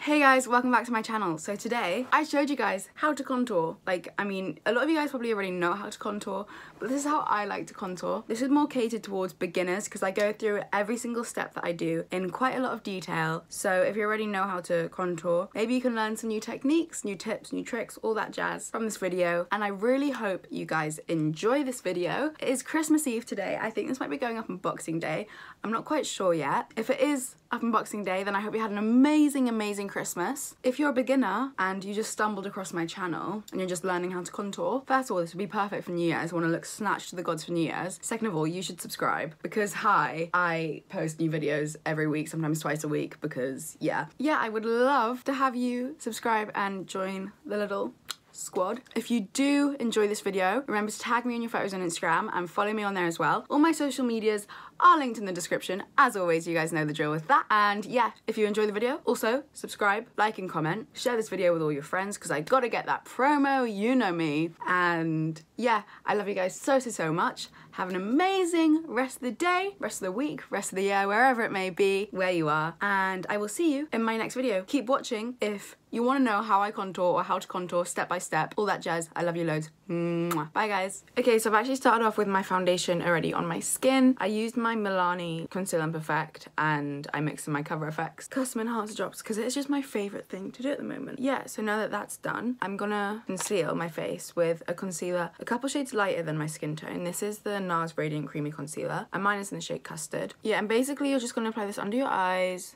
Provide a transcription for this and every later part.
Hey guys, welcome back to my channel. So today I showed you guys how to contour. I mean, a lot of you guys probably already know how to contour, but this is how I like to contour. This is more catered towards beginners because I go through every single step that I do in quite a lot of detail. So if you already know how to contour, maybe you can learn some new techniques, new tips, new tricks, all that jazz from this video. And I really hope you guys enjoy this video. It is Christmas Eve today. I think this might be going up on Boxing Day. I'm not quite sure yet. If it is up on Boxing Day, then I hope you had an amazing Christmas. If you're a beginner and you just stumbled across my channel and you're just learning how to contour, first of all, this would be perfect for New Year's. I want to look snatched to the gods for New Year's. Second of all, you should subscribe because I post new videos every week, sometimes twice a week because yeah, I would love to have you subscribe and join the little squad. If you do enjoy this video, remember to tag me in your photos on Instagram and follow me on there as well. All my social medias are linked in the description. As always, you guys know the drill with that. And yeah, if you enjoy the video, also subscribe, like and comment. Share this video with all your friends because I gotta get that promo, you know me. And yeah, I love you guys so much. Have an amazing rest of the day, rest of the week, rest of the year, wherever it may be, where you are. And I will see you in my next video. Keep watching if you want to know how I contour or how to contour step by step, all that jazz. I love you loads. Mwah. Bye guys. Okay, so I've actually started off with my foundation already on my skin. I used my Milani Conceal and Perfect and I mixed in my Cover FX Custom Enhancer drops because it's just my favourite thing to do at the moment. Yeah, so now that that's done, I'm gonna conceal my face with a concealer a couple shades lighter than my skin tone. This is the NARS Radiant Creamy Concealer and mine is in the shade Custard. Yeah, and basically you're just gonna apply this under your eyes.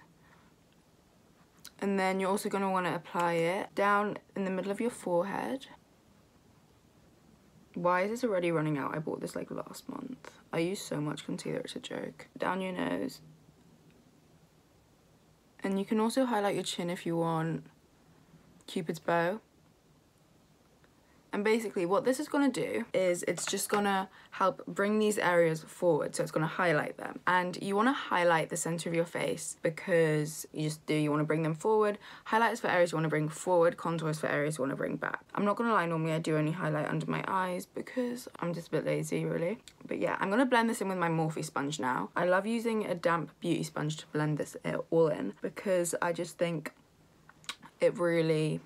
And then you're also going to want to apply it down in the middle of your forehead. Why is this already running out? I bought this like last month. I use so much concealer, it's a joke. Down your nose. And you can also highlight your chin if you want. Cupid's bow. And basically what this is going to do is it's just going to help bring these areas forward. So it's going to highlight them. And you want to highlight the center of your face because you want to bring them forward. Highlighters for areas you want to bring forward. Contours for areas you want to bring back. I'm not going to lie, normally I do only highlight under my eyes because I'm just a bit lazy really. But yeah, I'm going to blend this in with my Morphe sponge now. I love using a damp beauty sponge to blend this all in because I just think it really...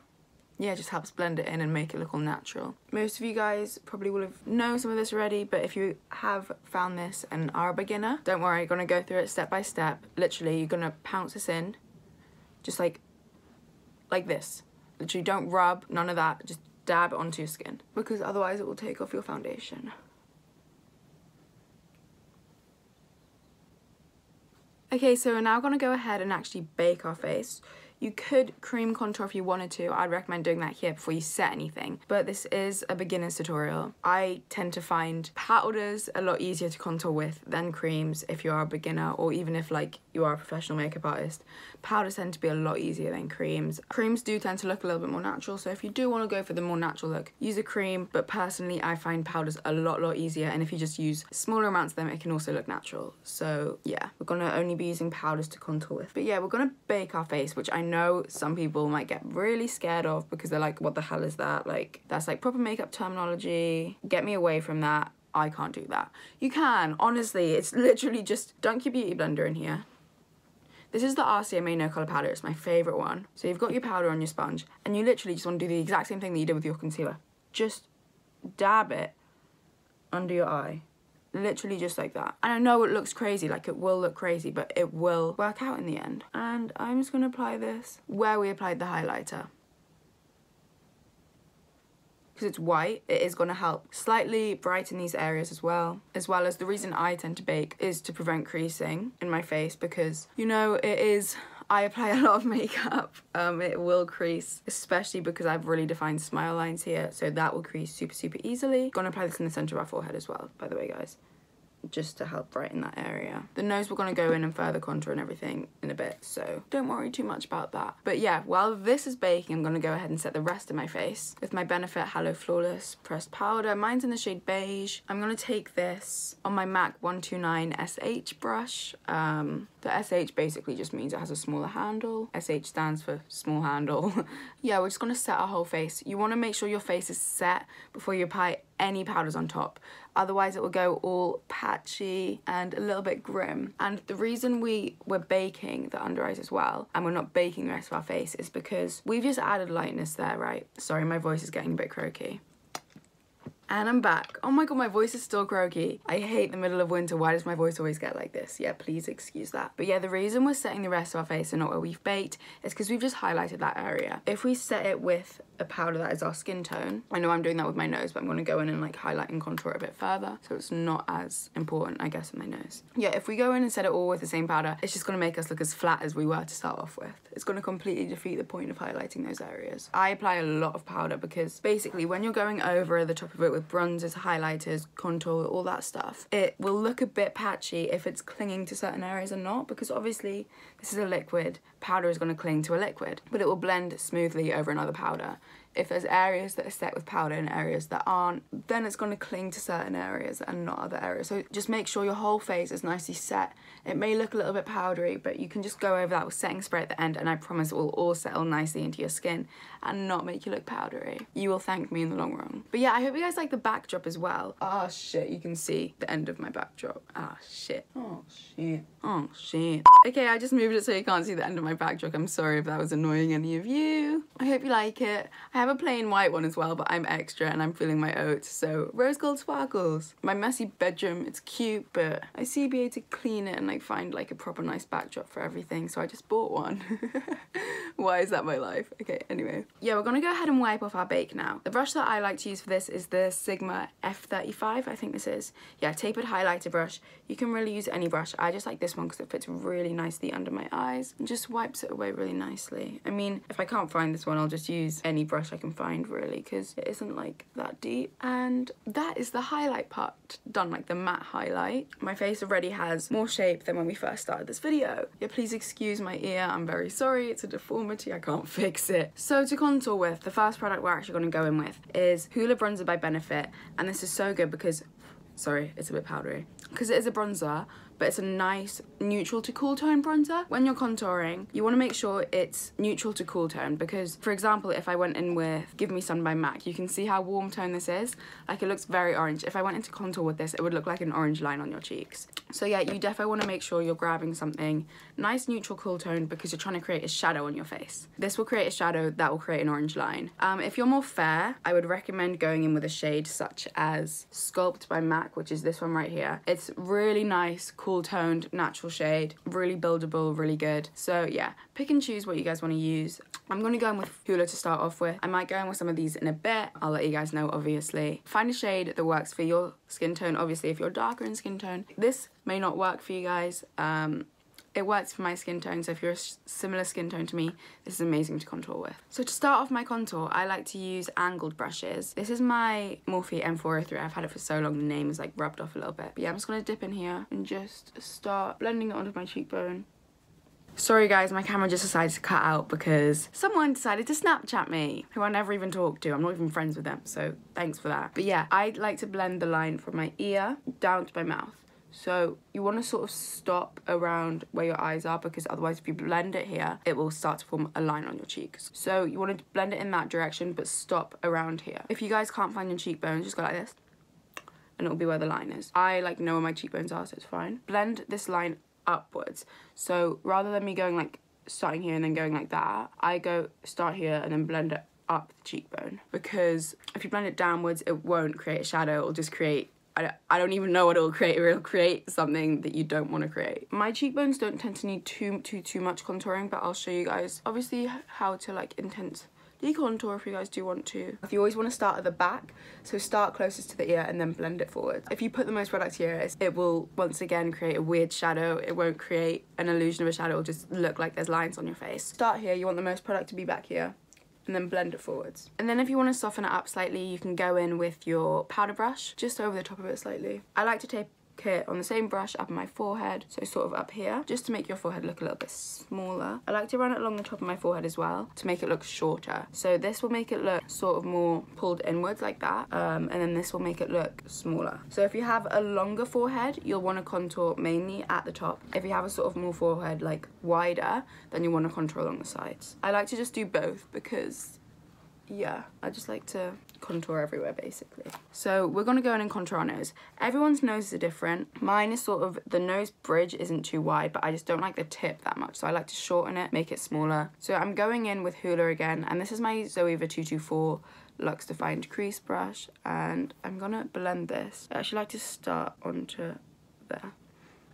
yeah, just helps blend it in and make it look all natural. Most of you guys probably will have known some of this already, but if you have found this and are a beginner, don't worry, you're gonna go through it step by step. Literally, you're gonna pounce this in, just like this. Literally, don't rub, none of that, just dab it onto your skin, because otherwise it will take off your foundation. Okay, so we're now gonna go ahead and actually bake our face. You could cream contour if you wanted to. I'd recommend doing that here before you set anything. But this is a beginner's tutorial. I tend to find powders a lot easier to contour with than creams if you are a beginner or even if like you are a professional makeup artist. Powders tend to be a lot easier than creams. Creams do tend to look a little bit more natural, so if you do want to go for the more natural look, use a cream. But personally, I find powders a lot easier, and if you just use smaller amounts of them, it can also look natural. So yeah, we're gonna only be using powders to contour with. But yeah, we're gonna bake our face, which I know some people might get really scared of because they're like, what the hell is that? Like, that's like proper makeup terminology. Get me away from that. I can't do that. You can, honestly, it's literally just dunk your beauty blender in here. This is the RCMA No Colour Powder. It's my favourite one. So you've got your powder on your sponge and you literally just want to do the exact same thing that you did with your concealer. Just dab it under your eye. Literally just like that. And I know it looks crazy, like it will look crazy, but it will work out in the end. And I'm just going to apply this where we applied the highlighter. Because it's white, it is going to help slightly brighten these areas as well as the reason I tend to bake is to prevent creasing in my face because, you know, I apply a lot of makeup, it will crease, especially because I've really defined smile lines here, so that will crease super easily. Gonna apply this in the center of our forehead as well, by the way, guys, just to help brighten that area. The nose we're gonna go in and further contour and everything in a bit, so don't worry too much about that. But yeah, while this is baking, I'm gonna go ahead and set the rest of my face with my Benefit Halo Flawless Pressed Powder. Mine's in the shade Beige. I'm gonna take this on my MAC 129 SH brush. The SH basically just means it has a smaller handle. SH stands for small handle. Yeah, we're just gonna set our whole face. You wanna make sure your face is set before you apply any powders on top. Otherwise it will go all patchy and a little bit grim. And the reason we're baking the under eyes as well, and we're not baking the rest of our face, is because we've just added lightness there, right? Sorry, my voice is getting a bit croaky. And I'm back. Oh my god, my voice is still croaky. I hate the middle of winter. Why does my voice always get like this? Yeah, please excuse that. But yeah, the reason we're setting the rest of our face and not where we've baked is because we've just highlighted that area. If we set it with a powder that is our skin tone, I know I'm doing that with my nose, but I'm going to go in and like highlight and contour it a bit further, so it's not as important, I guess, in my nose. Yeah, if we go in and set it all with the same powder, it's just going to make us look as flat as we were to start off with. It's going to completely defeat the point of highlighting those areas. I apply a lot of powder because basically when you're going over the top of it with bronzers, highlighters, contour, all that stuff, it will look a bit patchy if it's clinging to certain areas or not, because obviously this is a liquid. Powder is going to cling to a liquid, but it will blend smoothly over another powder. If there's areas that are set with powder and areas that aren't, then it's going to cling to certain areas and not other areas. So just make sure your whole face is nicely set. It may look a little bit powdery, but you can just go over that with setting spray at the end, and I promise it will all settle nicely into your skin and not make you look powdery. You will thank me in the long run. But yeah, I hope you guys like the backdrop as well. Oh shit, you can see the end of my backdrop. Ah shit. Oh shit. Oh shit. Okay, I just moved it so you can't see the end of my backdrop. I'm sorry if that was annoying any of you. I hope you like it. I have a plain white one as well, but I'm extra and I'm feeling my oats, so rose gold sparkles. My messy bedroom, it's cute, but I see be able to clean it and like find like a proper nice backdrop for everything, so I just bought one. Why is that my life? Okay, anyway. Yeah, we're gonna go ahead and wipe off our bake now. The brush that I like to use for this is the Sigma F35, I think this is. Yeah, tapered highlighter brush. You can really use any brush. I just like this one because it fits really nicely under my eyes and just wipes it away really nicely. I mean, if I can't find this one, I'll just use any brush I can find really, because it isn't like that deep. And that is the highlight part done, like the matte highlight. My face already has more shape than when we first started this video. Yeah, please excuse my ear, I'm very sorry, it's a deformity, I can't fix it. So to contour with, the first product we're actually going to go in with is Hoola Bronzer by Benefit, and this is so good because, sorry, it's a bit powdery, because it is a bronzer, but it's a nice neutral to cool tone bronzer. When you're contouring, you want to make sure it's neutral to cool tone, because for example, if I went in with Give Me Sun by MAC, you can see how warm tone this is. Like, it looks very orange. If I went into contour with this, it would look like an orange line on your cheeks. So yeah, you definitely want to make sure you're grabbing something nice neutral cool tone, because you're trying to create a shadow on your face. This will create a shadow that will create an orange line. If you're more fair, I would recommend going in with a shade such as Sculpt by MAC, which is this one right here. It's really nice, cool toned, natural shade, really buildable, really good. So yeah, pick and choose what you guys want to use. I'm going to go in with Hoola to start off with. I might go in with some of these in a bit. I'll let you guys know, obviously. Find a shade that works for your skin tone. Obviously, if you're darker in skin tone, this may not work for you guys. It works for my skin tone, so if you're a similar skin tone to me, this is amazing to contour with. So to start off my contour, I like to use angled brushes. This is my Morphe M403. I've had it for so long, the name is like rubbed off a little bit. But yeah, I'm just gonna dip in here and just start blending it onto my cheekbone. Sorry guys, my camera just decided to cut out because someone decided to Snapchat me, who I never even talked to. I'm not even friends with them, so thanks for that. But yeah, I like to blend the line from my ear down to my mouth. So you want to sort of stop around where your eyes are, because otherwise if you blend it here, it will start to form a line on your cheeks. So you want to blend it in that direction, but stop around here. If you guys can't find your cheekbones, just go like this, and it'll be where the line is. I like know where my cheekbones are, so it's fine. Blend this line upwards. So rather than me going like starting here and then going like that, I go start here and then blend it up the cheekbone, because if you blend it downwards, it won't create a shadow. It'll just create, I don't even know what it'll create. It'll create something that you don't want to create. My cheekbones don't tend to need too much contouring, but I'll show you guys obviously how to like intensely contour if you guys do want to. If you always want to start at the back, so start closest to the ear and then blend it forward. If you put the most product here, it will once again create a weird shadow. It won't create an illusion of a shadow. It'll just look like there's lines on your face. Start here, you want the most product to be back here, and then blend it forwards. And then if you want to soften it up slightly, you can go in with your powder brush just over the top of it slightly. I like to take it on the same brush up my forehead, so sort of up here, just to make your forehead look a little bit smaller. I like to run it along the top of my forehead as well to make it look shorter. So this will make it look sort of more pulled inwards like that, and then this will make it look smaller. So if you have a longer forehead, you'll want to contour mainly at the top. If you have a sort of more forehead like wider, then you want to contour along the sides. I like to just do both because yeah, I just like to contour everywhere basically. So we're gonna go in and contour our nose. Everyone's noses are different. Mine is sort of, the nose bridge isn't too wide, but I just don't like the tip that much, so I like to shorten it, make it smaller. So I'm going in with Hoola again, and this is my Zoeva 224 Luxe Defined crease brush, and I'm gonna blend this. I actually like to start onto there.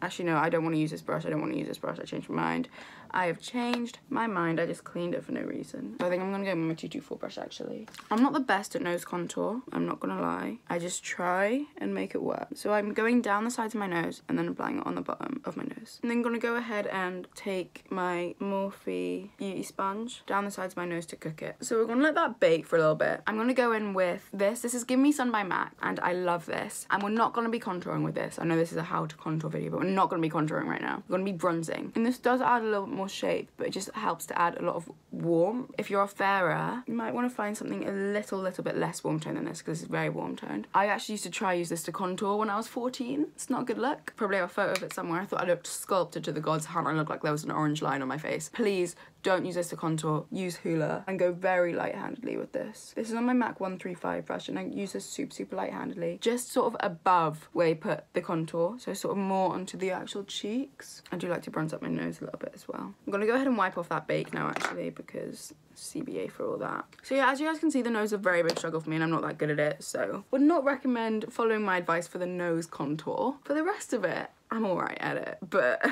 Actually no, I don't want to use this brush. I changed my mind. I have changed my mind. I just cleaned it for no reason. So I think I'm gonna go with my 224 brush actually. I'm not the best at nose contour, I'm not gonna lie. I just try and make it work. So I'm going down the sides of my nose and then applying it on the bottom of my nose. And then gonna go ahead and take my Morphe beauty sponge down the sides of my nose to cook it. So we're gonna let that bake for a little bit. I'm gonna go in with this. This is Give Me Sun by MAC, and I love this. And we're not gonna be contouring with this. I know this is a how to contour video, but we're not gonna be contouring right now. We're gonna be bronzing. And this does add a little more shape, but it just helps to add a lot of warmth. If you're a fairer, you might want to find something a little bit less warm toned than this, because it's very warm toned. I actually used to use this to contour when I was 14. It's not a good look. Probably have a photo of it somewhere. I thought I looked sculpted to the gods. How I looked like there was an orange line on my face. Please don't use this to contour. Use Hoola and go very light-handedly with this. This is on my MAC 135 brush, and I use this super light-handedly, just sort of above where you put the contour, so sort of more onto the actual cheeks. I do like to bronze up my nose a little bit as well. I'm gonna go ahead and wipe off that bake now actually, because CBA for all that. So yeah, as you guys can see, the nose is a very big struggle for me, and I'm not that good at it, so would not recommend following my advice for the nose contour. For the rest of it, I'm alright at it, but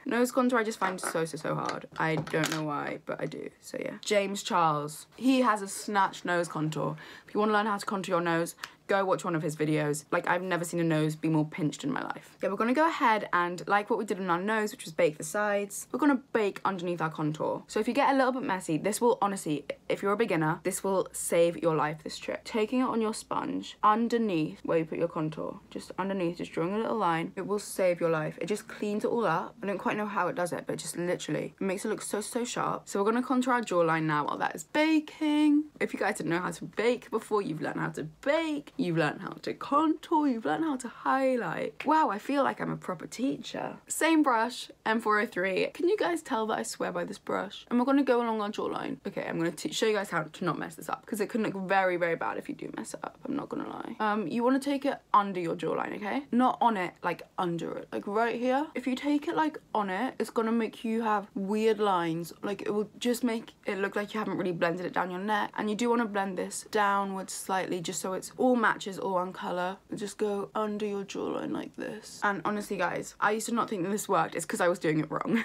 nose contour I just find so hard. I don't know why, but I do, so yeah. James Charles, he has a snatched nose contour. If you want to learn how to contour your nose, go watch one of his videos. Like, I've never seen a nose be more pinched in my life. Yeah, we're gonna go ahead and, like what we did on our nose, which was bake the sides, we're gonna bake underneath our contour. So if you get a little bit messy, this will honestly, if you're a beginner, this will save your life, this trick. Taking it on your sponge, underneath where you put your contour, just underneath, just drawing a little line, it will save your life. It just cleans it all up. I don't quite know how it does it, but just literally, it makes it look so sharp. So we're gonna contour our jawline now while that is baking. If you guys didn't know how to bake before, you've learned how to bake. You've learned how to contour, you've learned how to highlight. Wow, I feel like I'm a proper teacher. Same brush, M403. Can you guys tell that I swear by this brush? And we're gonna go along our jawline. Okay, I'm gonna show you guys how to not mess this up, because it can look very bad if you do mess it up, I'm not gonna lie. You wanna take it under your jawline, okay? Not on it, like under it. Like right here. If you take it like on it, it's gonna make you have weird lines. Like, it will just make it look like you haven't really blended it down your neck. And you do wanna blend this downwards slightly, just so it's all matches, all one color. Just go under your jawline like this. And honestly guys, I used to not think that this worked. It's because I was doing it wrong.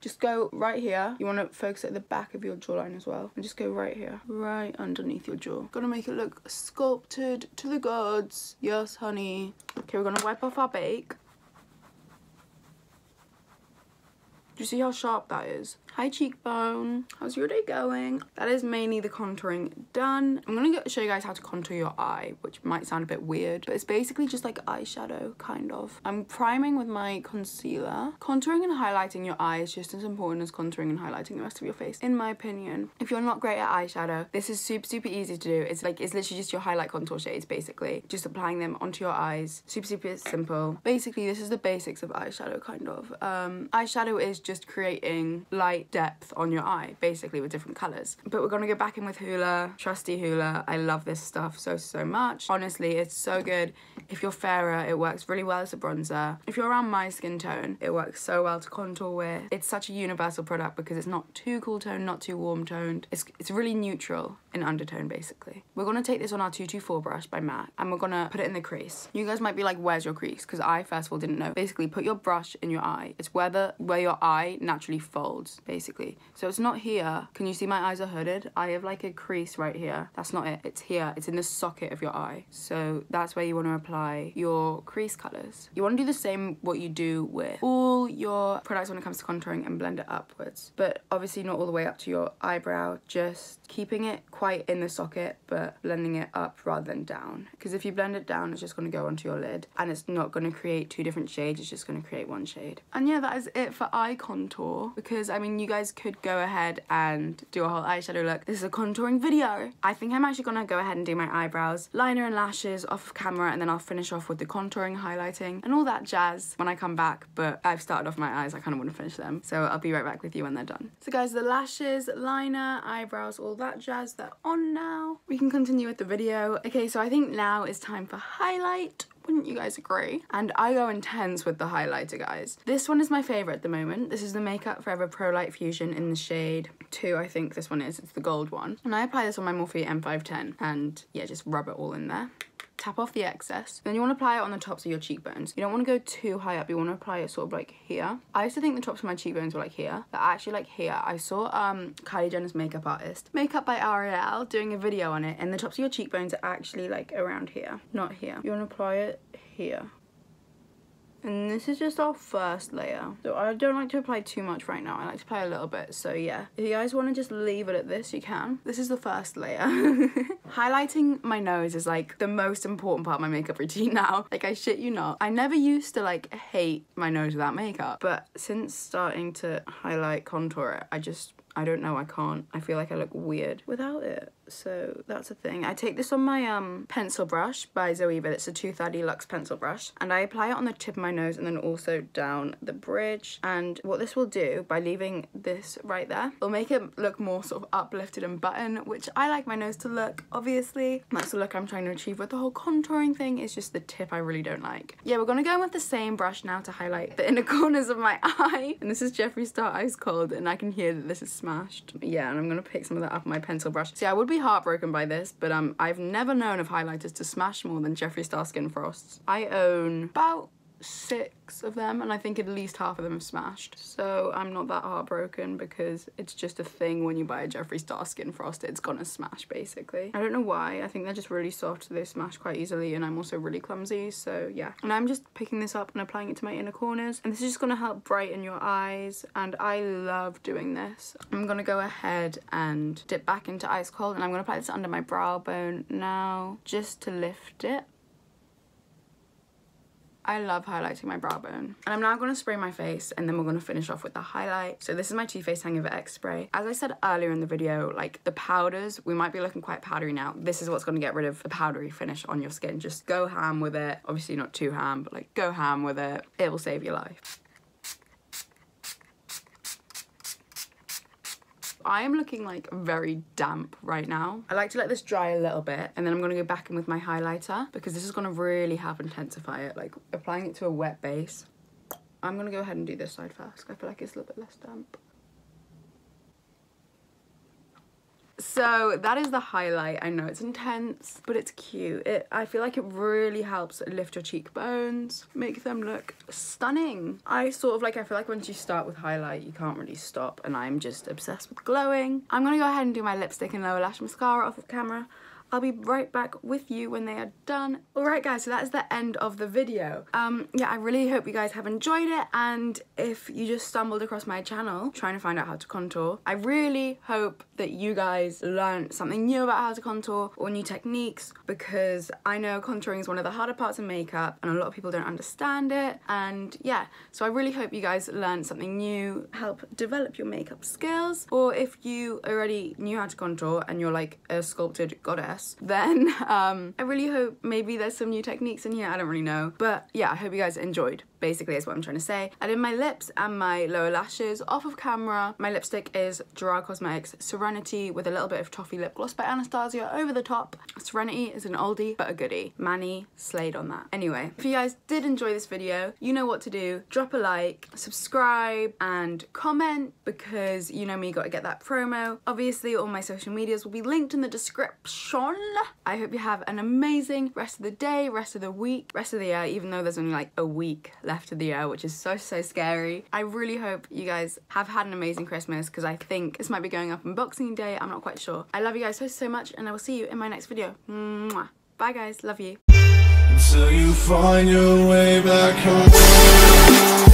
Just go right here. You want to focus at the back of your jawline as well, and just go right here, right underneath your jaw. Gonna make it look sculpted to the gods. Yes honey. Okay, we're gonna wipe off our bake. Do you see how sharp that is? Hi cheekbone, how's your day going? That is mainly the contouring done. I'm gonna show you guys how to contour your eye, which might sound a bit weird, but it's basically just like eyeshadow, kind of. I'm priming with my concealer. Contouring and highlighting your eye is just as important as contouring and highlighting the rest of your face, in my opinion. If you're not great at eyeshadow, this is super easy to do. It's literally just your highlight contour shades, basically. Just applying them onto your eyes. Super simple. Basically, this is the basics of eyeshadow, kind of. Eyeshadow is just creating light depth on your eye, basically, with different colors. But we're gonna go back in with Hoola, trusty Hoola. I love this stuff so much. Honestly, it's so good. If you're fairer, it works really well as a bronzer. If you're around my skin tone, it works so well to contour with. It's such a universal product because it's not too cool toned, not too warm toned. It's really neutral in undertone, basically. We're gonna take this on our 224 brush by MAC, and we're gonna put it in the crease. You guys might be like, where's your crease? Because I first of all didn't know. Basically, put your brush in your eye. It's where your eye naturally folds, basically. So it's not here. Can you see my eyes are hooded? I have like a crease right here. That's not it. It's here. It's in the socket of your eye. So that's where you want to apply your crease colors. You want to do the same what you do with all your products when it comes to contouring, and blend it upwards. But obviously not all the way up to your eyebrow, just keeping it quite in the socket, but blending it up rather than down. Because if you blend it down, it's just going to go onto your lid, and it's not going to create two different shades. It's just going to create one shade. And yeah, that is it for eye contour, because I mean, then you guys could go ahead and do a whole eyeshadow look. This is a contouring video. I think I'm actually gonna go ahead and do my eyebrows, liner and lashes off of camera, and then I'll finish off with the contouring, highlighting, and all that jazz when I come back. But I've started off my eyes, I kind of want to finish them. So I'll be right back with you when they're done. So guys, the lashes, liner, eyebrows, all that jazz, they're on now. We can continue with the video. Okay, so I think now is time for highlight. Wouldn't you guys agree? And I go intense with the highlighter, guys. This one is my favorite at the moment. This is the Makeup Forever Pro Light Fusion in the shade 2, I think this one is. It's the gold one. And I apply this on my Morphe M510 and yeah, just rub it all in there. Tap off the excess. Then you want to apply it on the tops of your cheekbones. You don't want to go too high up. You want to apply it sort of like here. I used to think the tops of my cheekbones were like here, but actually like here. I saw Kylie Jenner's makeup artist, Makeup by Ariel, doing a video on it, and the tops of your cheekbones are actually like around here, not here. You want to apply it here. And this is just our first layer. So I don't like to apply too much right now. I like to apply a little bit. So yeah, if you guys want to just leave it at this, you can. This is the first layer. Highlighting my nose is like the most important part of my makeup routine now. Like, I shit you not. I never used to like hate my nose without makeup. But since starting to highlight, contour it, I don't know, I can't. I feel like I look weird without it. So that's a thing. I take this on my pencil brush by Zoeva. It's a 230 Luxe pencil brush. And I apply it on the tip of my nose and then also down the bridge. And what this will do, by leaving this right there, it'll make it look more sort of uplifted and button, which I like my nose to look, obviously. That's the look I'm trying to achieve with the whole contouring thing. It's just the tip I really don't like. Yeah, we're gonna go in with the same brush now to highlight the inner corners of my eye. And this is Jeffree Star Ice Cold, and I can hear that this is smashed. Yeah, and I'm gonna pick some of that up on my pencil brush. See, I would be heartbroken by this, but I've never known of highlighters to smash more than Jeffree Star Skin Frosts. I own about 6 of them, and I think at least half of them have smashed. So I'm not that heartbroken, because it's just a thing when you buy a Jeffree Star Skin Frost, it's gonna smash basically. I don't know why. I think they're just really soft, so they smash quite easily, and I'm also really clumsy, so yeah. And I'm just picking this up and applying it to my inner corners, and this is just gonna help brighten your eyes, and I love doing this. I'm gonna go ahead and dip back into Ice Cold, and I'm gonna apply this under my brow bone now, just to lift it. I love highlighting my brow bone. And I'm now going to spray my face, and then we're going to finish off with the highlight. So this is my Too Faced Hangover X Spray. As I said earlier in the video, like the powders, we might be looking quite powdery now. This is what's going to get rid of the powdery finish on your skin. Just go ham with it. Obviously not too ham, but like go ham with it. It will save your life. I am looking like very damp right now. I like to let this dry a little bit, and then I'm going to go back in with my highlighter, because this is going to really help intensify it, like applying it to a wet base. I'm going to go ahead and do this side first. I feel like it's a little bit less damp. So that is the highlight. I know it's intense, but it's cute. I feel like it really helps lift your cheekbones, make them look stunning. I feel like once you start with highlight, you can't really stop, and I'm just obsessed with glowing. I'm gonna go ahead and do my lipstick and lower lash mascara off of camera. I'll be right back with you when they are done. Alright guys, so that is the end of the video. Yeah, I really hope you guys have enjoyed it, and if you just stumbled across my channel trying to find out how to contour, I really hope that you guys learned something new about how to contour or new techniques, because I know contouring is one of the harder parts of makeup and a lot of people don't understand it. And yeah, so I really hope you guys learned something new, help develop your makeup skills, or if you already knew how to contour and you're like a sculpted goddess, then I really hope maybe there's some new techniques in here. I don't really know, but yeah, I hope you guys enjoyed. Basically is what I'm trying to say. I did my lips and my lower lashes off of camera. My lipstick is Gerard Cosmetics Serenity with a little bit of Toffee Lip Gloss by Anastasia over the top. Serenity is an oldie but a goodie. Manny slayed on that. Anyway, if you guys did enjoy this video, you know what to do. Drop a like, subscribe, and comment, because you know me, gotta get that promo. Obviously all my social medias will be linked in the description. I hope you have an amazing rest of the day, rest of the week, rest of the year, even though there's only like a week left of the year, which is so scary. I really hope you guys have had an amazing Christmas, because I think this might be going up on Boxing Day. I'm not quite sure. I love you guys so much, and I will see you in my next video. Mwah. Bye guys, love you. Until you find your way back home.